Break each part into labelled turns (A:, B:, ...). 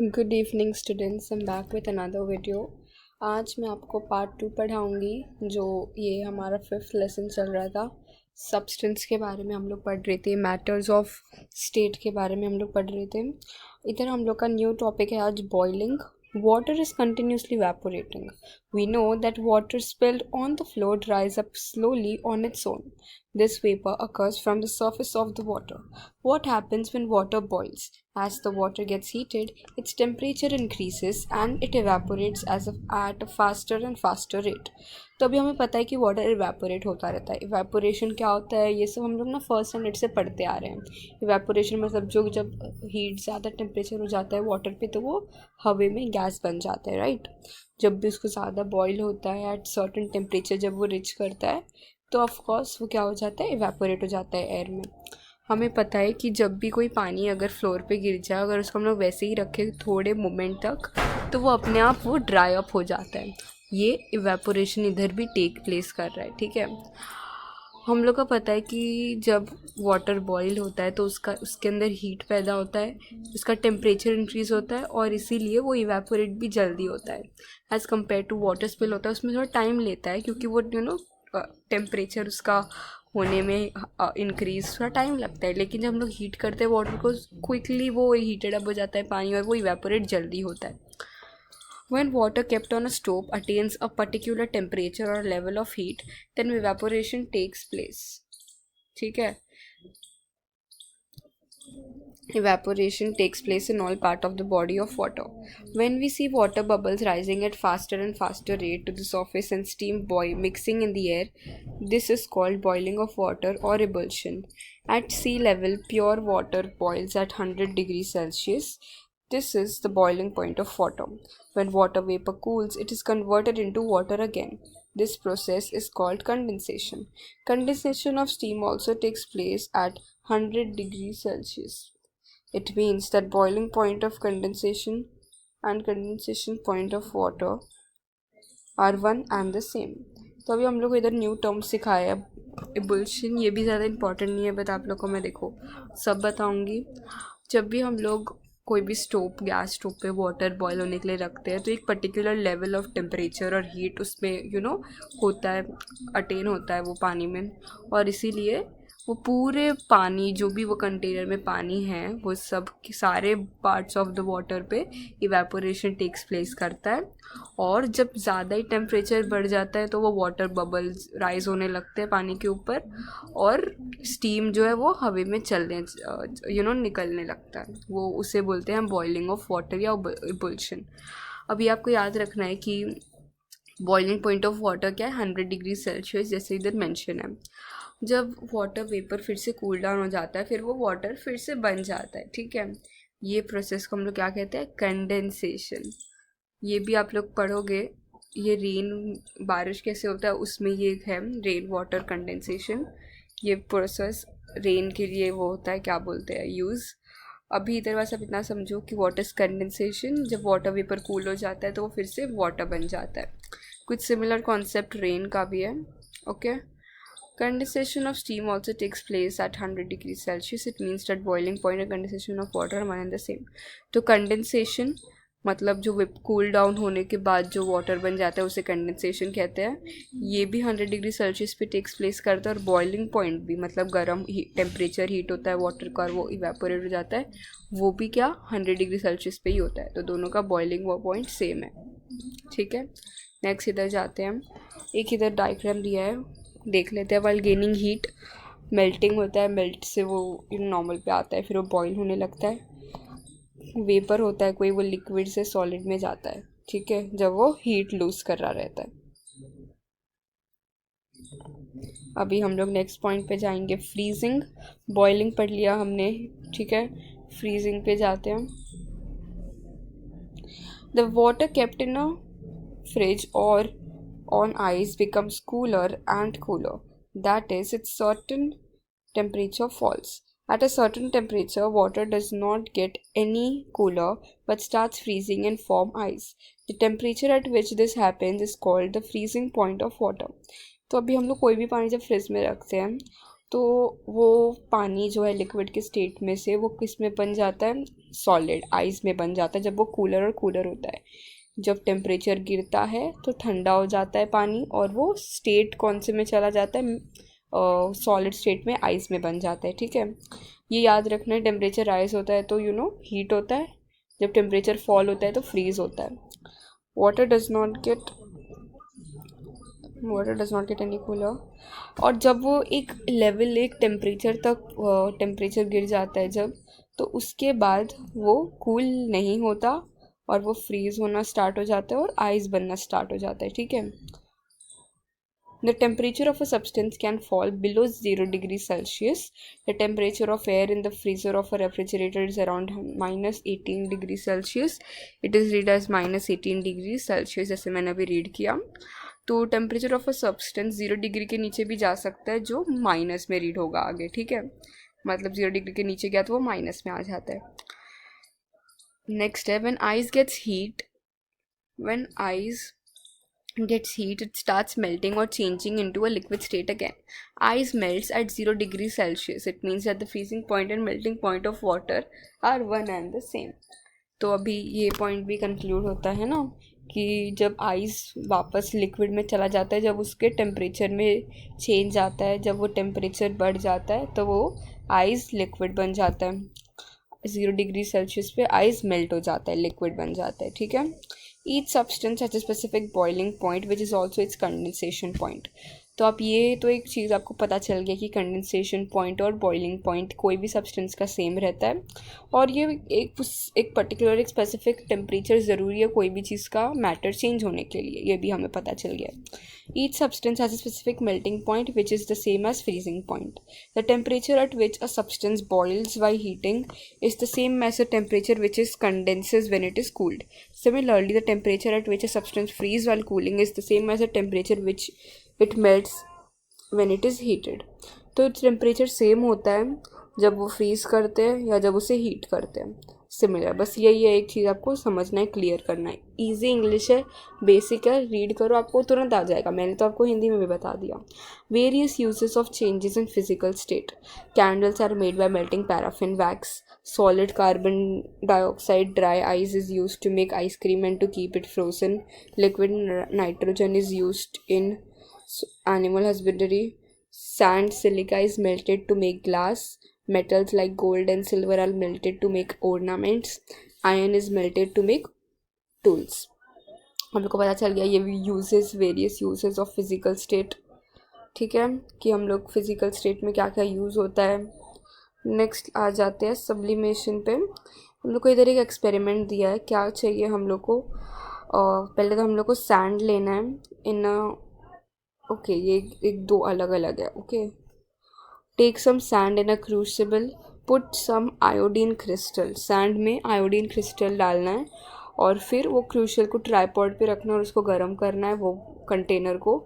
A: Good evening students, I am back with another video. आज मैं आपको पार्ट 2 पढ़ाऊँगी। जो ये हमारा 5th लेसन चल रहा था, सब्सटेंस के बारे में हम लोग पढ़ रहे थे, मैटर्स ऑफ स्टेट के बारे में हम लोग पढ़ रहे थे। इधर हम लोग का न्यू टॉपिक है आज boiling. Water is continuously evaporating. We know that water spilled on the floor dries up slowly on its own. This vapor occurs from the surface of the water. What happens when water boils? As the water gets heated, its temperature increases and it evaporates at a faster and faster rate. तो अभी हमें पता है कि water evaporate होता रहता है। Evaporation क्या होता है, ये सब हम लोग ना फर्स्ट स्टैंडर्ड से पढ़ते आ रहे हैं। इवेपोरेशन मतलब जो जब हीट ज़्यादा टेम्परेचर हो जाता है वाटर पे तो वो हवा में गैस बन जाता है, राइट। जब भी उसको ज़्यादा बॉईल होता है एट सर्टेन टेम्परेचर, जब वो रिच करता है तो ऑफकोर्स वो क्या हो जाता है, इवेपोरेट हो जाता है एयर में। हमें पता है कि जब भी कोई पानी अगर फ्लोर पे गिर जाए, अगर उसको हम लोग वैसे ही रखें थोड़े मोमेंट तक, तो वो अपने आप वो ड्राई अप हो जाता है। ये इवेपोरेशन इधर भी टेक प्लेस कर रहा है, ठीक है। हम लोग को पता है कि जब वाटर बॉईल होता है तो उसके अंदर हीट पैदा होता है, उसका टेम्परेचर इंक्रीज़ होता है और इसीलिए वो इवेपोरेट भी जल्दी होता है as compare to water spill होता है। उसमें थोड़ा टाइम लेता है क्योंकि वो टेम्परेचर उसका होने में इंक्रीज थोड़ा टाइम लगता है। लेकिन जब हम लोग हीट करते हैं वाटर को, क्विकली वो हीटेड अप हो जाता है पानी और वो इवेपोरेट जल्दी होता है। When water kept on a stove attains a particular temperature or level of heat, then evaporation takes place. ठीक है। Evaporation takes place in all part of the body of water. When we see water bubbles rising at faster and faster rate to the surface and steam mixing in the air, this is called boiling of water or ebullition. At sea level, pure water boils at 100 degrees Celsius. This is the boiling point of water. When water vapor cools, it is converted into water again. This process is called condensation. Condensation of steam also takes place at 100 degrees Celsius. It means that boiling point of condensation and condensation point of water are one and the same. तो अभी हम लोग को इधर new term सिखाया है इबुल्शन। ये भी ज़्यादा इंपॉर्टेंट नहीं है, बट आप लोग को मैं देखो सब बताऊंगी। जब भी हम लोग कोई भी गैस स्टोव पे वाटर बॉईल होने के लिए रखते हैं तो एक पर्टिकुलर लेवल ऑफ टेम्परेचर और हीट उसमें होता है, अटेन होता है वो पानी में। और इसीलिए वो पूरे पानी, जो भी वो कंटेनर में पानी है, वो सब सारे पार्ट्स ऑफ द वाटर पे इवेपोरेशन टेक्स प्लेस करता है। और जब ज़्यादा ही टेम्परेचर बढ़ जाता है तो वो वाटर बबल्स राइज होने लगते हैं पानी के ऊपर और स्टीम जो है वो हवा में चलने निकलने लगता है। वो उसे बोलते हैं हम बॉइलिंग ऑफ वाटर या इबुल्शन। अभी आपको याद रखना है कि बॉइलिंग पॉइंट ऑफ वाटर क्या है, 100 डिग्री सेल्सियस, जैसे इधर मेंशन है। जब वाटर वेपर फिर से कूल डाउन हो जाता है, फिर वो वाटर फिर से बन जाता है, ठीक है। ये प्रोसेस को हम लोग क्या कहते हैं, कंडेंसेशन। ये भी आप लोग पढ़ोगे। ये रेन, बारिश कैसे होता है उसमें ये है रेन वाटर कंडेंसेशन। ये प्रोसेस रेन के लिए वो होता है, क्या बोलते हैं, यूज़। अभी इधर बस आप इतना समझो कि वाटर कंडेंसेशन, जब वाटर वेपर कूल हो जाता है तो वो फिर से वाटर बन जाता है। कुछ सिमिलर कॉन्सेप्ट रेन का भी है, okay. Condensation of steam also takes place at 100 degrees Celsius. It means that boiling point and condensation of water are one and the same. तो कंडेंसेशन मतलब जो कूल डाउन होने के बाद जो वाटर बन जाता है उसे कंडेंसेशन कहते हैं। ये भी 100 डिग्री सेल्सियस पे टेक्स प्लेस करता है। और बॉइलिंग पॉइंट भी मतलब गर्म टेम्परेचर हीट होता है वाटर का और वो इवेपोरेट हो जाता है, वो भी क्या 100 डिग्री सेल्सियस पे ही होता है। तो दोनों का बॉइलिंग पॉइंट सेम है, ठीक है। नेक्स्ट इधर जाते हैं हम। एक इधर डायग्राम दिया है, देख लेते हैं। वाइल गेनिंग हीट, मेल्टिंग होता है, मेल्ट से वो नॉर्मल पे आता है, फिर वो बॉईल होने लगता है। वेपर होता है कोई, वो लिक्विड से सॉलिड में जाता है, ठीक है, जब वो हीट लूज कर रहा रहता है। अभी हम लोग नेक्स्ट पॉइंट पे जाएंगे, फ्रीजिंग। बॉइलिंग पढ़ लिया हमने, ठीक है। फ्रीजिंग पे जाते हैं। The water kept in a fridge और on ice becomes cooler and cooler. That is, its certain temperature falls. At a certain temperature, water does not get any cooler but starts freezing and form ice. The temperature at which this happens is called the freezing point of water. तो अभी हम लोग कोई भी पानी जब fridge में रखते हैं तो वो पानी जो है लिक्विड के स्टेट में से वो किस में बन जाता है, सॉलिड आइस में बन जाता है जब वो कूलर और कूलर होता है। जब टेम्परेचर गिरता है तो ठंडा हो जाता है पानी और वो स्टेट कौन से में चला जाता है, सॉलिड स्टेट में आइस में बन जाता है। ठीक है, ये याद रखना है। टेम्परेचर राइज होता है तो हीट होता है, जब टेम्परेचर फॉल होता है तो फ्रीज होता है। Water does not get any cooler. और जब वो एक लेवल, एक टेम्परेचर तक टेम्परेचर गिर जाता है जब, तो उसके बाद वो कूल नहीं होता और वो फ्रीज होना स्टार्ट हो जाता है और आइस बनना स्टार्ट हो जाता है। ठीक है, the temperature of a substance can fall below 0 degrees Celsius. The temperature of air in the freezer of a refrigerator is around minus 18 degrees Celsius. It is read as minus 18 degrees Celsius, जैसे मैंने अभी read किया। तो temperature of a substance 0 degree के नीचे भी जा सकता है, जो माइनस में रीड होगा आगे। ठीक है, मतलब 0 डिग्री के नीचे गया तो वो माइनस में आ जाता है। नेक्स्ट है when ice gets heat, it starts melting or changing into a liquid state again. Ice melts at 0 degrees Celsius. It means that the freezing point and melting point of water are one and the same. तो अभी ये point भी conclude होता है ना कि जब ice वापस लिक्विड में चला जाता है, जब उसके टेम्परेचर में चेंज आता है, जब वो टेम्परेचर बढ़ जाता है तो वो आइस लिक्विड बन जाता है। 0 डिग्री सेल्सियस पे आइस मेल्ट हो जाता है, लिक्विड बन जाता है। ठीक है, each substance has a specific boiling point which is also its condensation point. तो आप ये तो एक चीज़ आपको पता चल गया कि कंडेंसेशन पॉइंट और बॉइलिंग पॉइंट कोई भी सब्सटेंस का सेम रहता है, और ये एक पर्टिकुलर एक स्पेसिफिक टेम्परेचर ज़रूरी है कोई भी चीज़ का मैटर चेंज होने के लिए, ये भी हमें पता चल गया। Each substance has a specific melting point which is the same as freezing point. The temperature at which a substance boils while heating is the same as the temperature which is condenses when it is cooled. Similarly, the temperature at which a substance freezes while cooling is the same as the temperature which it melts when it is heated. तो temperature same होता है जब वो fridge करते हैं या जब उसे हीट करते हैं, सिमिलर। बस यही है, एक चीज़ आपको समझना है, क्लियर करना है। इजी इंग्लिश है, बेसिक है, रीड करो आपको तुरंत आ जाएगा। मैंने तो आपको हिंदी में भी बता दिया। Various uses of changes in physical state. Candles are made by melting paraffin wax. Solid carbon dioxide dry ice is used to make ice cream and to keep it frozen. Liquid nitrogen is used in animal husbandry. Sand silica is melted to make glass. Metals like gold and silver are melted to make ornaments. Iron is melted to make tools. हम लोग को पता चल गया ये uses, various uses of physical state. ठीक है, कि हम लोग फिजिकल स्टेट में क्या क्या यूज़ होता है। नेक्स्ट आ जाते हैं सब्लिमेशन पे। हम लोग को इधर एक एक्सपेरिमेंट दिया है, क्या चाहिए हम लोग को। पहले तो हम लोग को सैंड लेना है इन ओके, ये एक दो अलग अलग है। Okay, take some sand in a crucible, put some iodine crystal. Sand में आयोडीन क्रिस्टल डालना है और फिर वो क्रूशल को ट्राईपॉड पे रखना है और उसको गर्म करना है, वो कंटेनर को।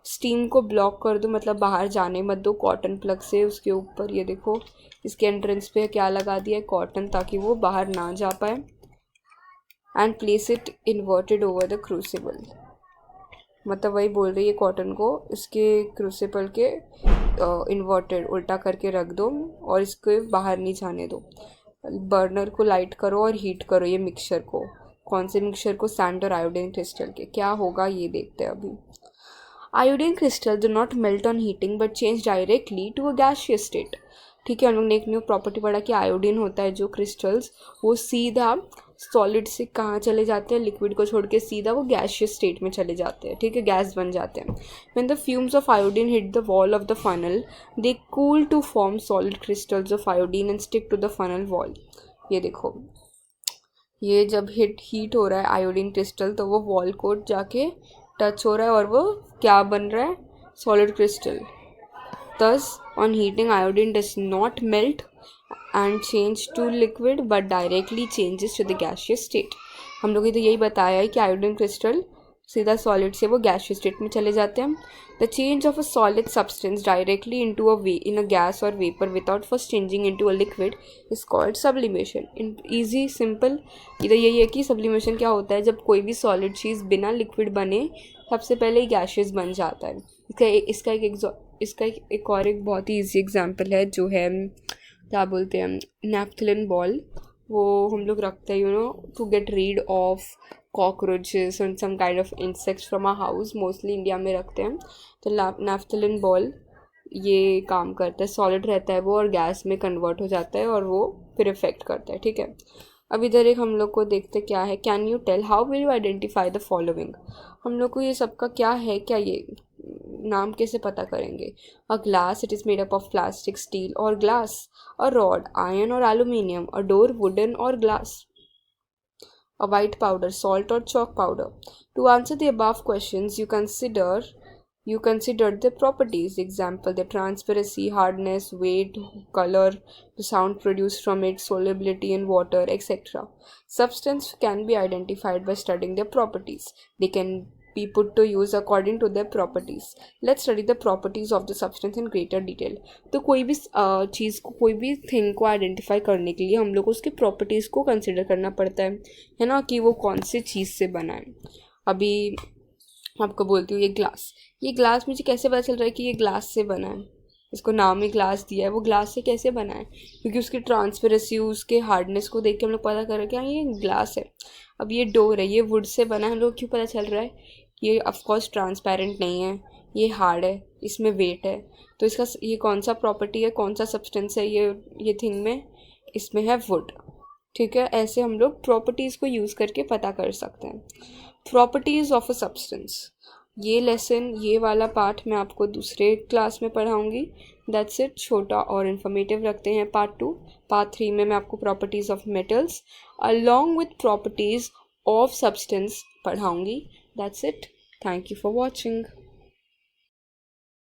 A: स्टीम को ब्लॉक कर दो, मतलब बाहर जाने मत दो कॉटन प्लग से। उसके ऊपर ये देखो, इसके एंट्रेंस पे क्या लगा दिया है, कॉटन, ताकि वो बाहर ना जा पाए। And place it inverted over the crucible, मतलब वही बोल रही है, कॉटन को इसके क्रूसिबल के इन्वर्टेड उल्टा करके रख दो और इसको बाहर नहीं जाने दो। बर्नर को लाइट करो और हीट करो ये मिक्सचर को। कौन से मिक्सचर को, सैंड और आयोडीन क्रिस्टल के। क्या होगा ये देखते हैं अभी। Iodine crystal do not melt on heating but change directly to a gaseous state. ठीक है, हम लोग ने एक न्यू प्रॉपर्टी पढ़ा कि आयोडीन होता है जो क्रिस्टल्स, वो सीधा सॉलिड से कहाँ चले जाते हैं, लिक्विड को छोड़ के सीधा वो गैसियस स्टेट में चले जाते हैं। ठीक है, गैस बन जाते हैं। When the fumes of iodine hit the wall of the funnel they cool to form solid crystals of iodine and stick to the funnel wall. ये देखो, ये जब हीट हो रहा है आयोडीन क्रिस्टल, तो वो वॉल को जाके टच हो रहा है और वो क्या बन रहा है, solid crystal. Thus, on heating, iodine does not melt and change to liquid but directly changes to the gaseous state. हम लोग ने तो यही बताया है कि आयोडीन क्रिस्टल सीधा सॉलिड से वो गैसियस स्टेट में चले जाते हैं। The change of a solid substance directly in a gas और vapour without first changing into a liquid is called sublimation. In easy simple इधर यही है कि सब्लिमेशन क्या होता है, जब कोई भी सॉलिड चीज़ बिना लिक्विड बने सबसे पहले ही गैसियस बन जाता है। इसका एक इसका एक और एक बहुत ही ईजी एग्जांपल है जो है क्या बोलते हैं नैफ्थलिन बॉल। वो हम लोग रखते हैं to get rid of cockroaches and some kind of insects from a house, mostly India में रखते हैं। तो नैफ्थलिन बॉल ये काम करता है, सॉलिड रहता है वो और गैस में कन्वर्ट हो जाता है और वो फिर इफेक्ट करता है, ठीक है। अब इधर एक हम लोग को देखते क्या है, can you tell how will you identify the following. हम लोग को ये सबका क्या है, क्या ये नाम कैसे पता करेंगे। A glass, it is made up of plastic, steel और ग्लास। अ रॉड, आयरन और एल्यूमिनियम। अ डोर, वुडन और glass. A white powder, salt or chalk powder. To answer the above questions, you considered the properties. Example: the transparency, hardness, weight, color, the sound produced from it, solubility in water, etc. Substance can be identified by studying their properties. They can be put to use according to their properties. Let's study the properties of the substance in greater detail. तो कोई भी चीज़ को, कोई भी thing को identify करने के लिए हम लोग उसकी प्रॉपर्टीज़ को कंसिडर करना पड़ता है ना, कि वो कौन सी चीज़ से बना है। अभी आपको बोलती हूँ ये ग्लास मुझे कैसे पता चल रहा है कि ये ग्लास से बना है। इसको नाम ही ग्लास दिया है, वो ग्लास से कैसे बना है, क्योंकि उसकी ट्रांसपेरेंसी, उसके हार्डनेस को देख के हम लोग पता कर रहे हैं कि हाँ ये ग्लास है। अब ये डोर है, ये वुड से बना है, हम लोग क्यों पता चल रहा है, ये ऑफकोर्स ट्रांसपेरेंट नहीं है, ये हार्ड है, इसमें वेट है। तो इसका ये कौन सा प्रॉपर्टी है, कौन सा सब्सटेंस है ये थिंग में, इसमें है वुड, ठीक है। ऐसे हम लोग प्रॉपर्टीज़ को यूज़ करके पता कर सकते हैं। प्रॉपर्टीज़ ऑफ अ सब्सटेंस, ये लेसन, ये वाला पार्ट मैं आपको दूसरे क्लास में पढ़ाऊँगी। दैट्स इट, छोटा और इन्फॉर्मेटिव रखते हैं पार्ट 2। पार्ट 3 में मैं आपको properties of metals along with properties of substance पढ़ाऊँगी। That's it. Thank you for watching.